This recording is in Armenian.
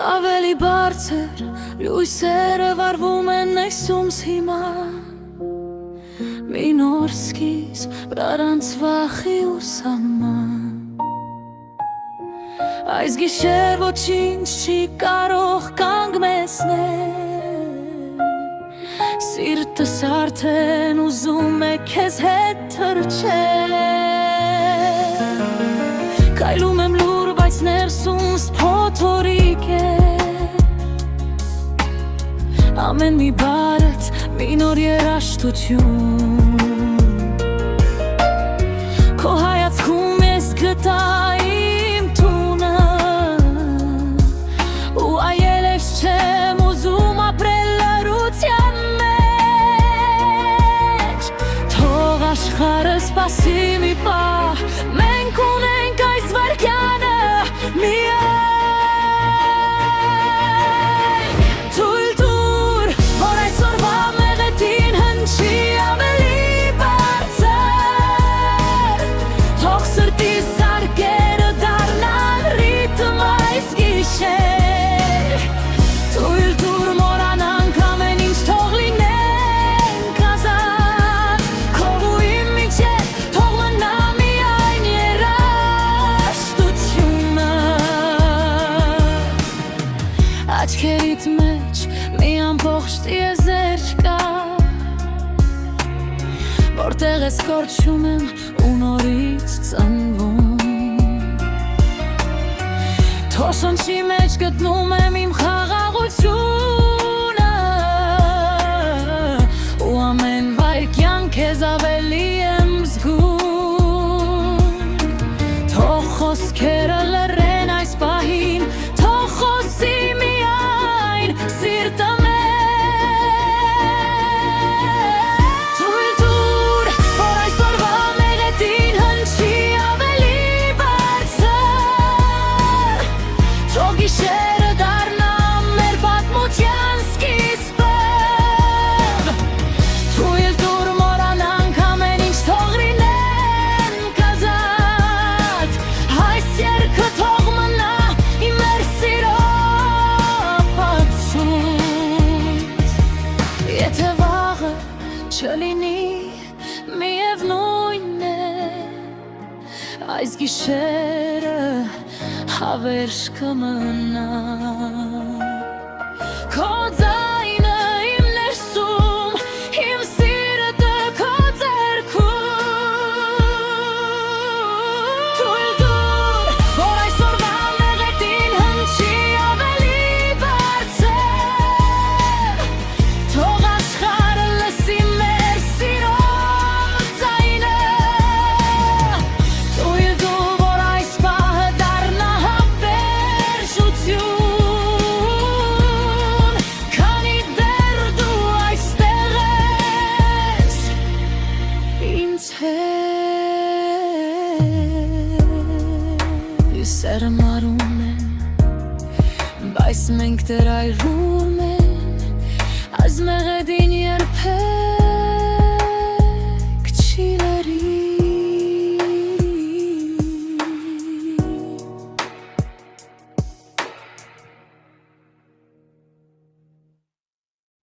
Ավելի բարձր լույսերը վառվում են ներսումս հիմա Մի նոր սկիզբ առանց վախի ու սահման Այս գիշեր ոչինչ չի կարող կանգնեցնել Սիրտս արդեն ուզում է քեզ հետ թռչել Քայլում եմ լուր, բայց ներսումս փոթորիկ է Ամեն մի բարդ, մի նոր երաժշտություն Քո հայացքում ես գտա իմ տունը Ու այլևս չեմ ուզում ապրել լռության մեջ Թող աշխարհը սպասի մի պահ Մենք ունենք այս վայրկյանը միայն Աչքերիդ մեջ մի ամբողջ տիեզեր կա Որտեղ ես կորչում եմ ու նորից ծնվում Թո շնչի մեջ գտնում եմ իմ խաղաղությունը Ու ամեն վայրկյան քեզ ավելի եմ զգում Թող խոսքերը լռեն այս պահին Թող խոսի Սիրտը մեծ Թույլ տուր, որ այսօրվա մեղեդին հնչի ավելի բարձր Թող գիշերը դառնա մեր պատմության սկիզբը Թույլ տուր մոռանանք ամեն ինչ թող լինենք ազատ Այս երգը թող մնա իմ մեր սիրո Եթե վաղը չլինի միևնույն է Այս գիշերը հավերժ կմնա Քո ձայնը իմ ներսում, իմ սիրտը քո ձեռքում Թույլ տուր, որ այսօրվա մեղեդին հնչի ավելի բարձր Թող աշխարհը լսի մեր սիրո ձայնը Թույլ տուր, որ այս պահը դառնա հավերժություն Քանի դեռ դու այստեղ ես ինձ հետ Հյուսերը մարում են, բայց մենք դեռ այրում ենք Այս մեղեդին երբեք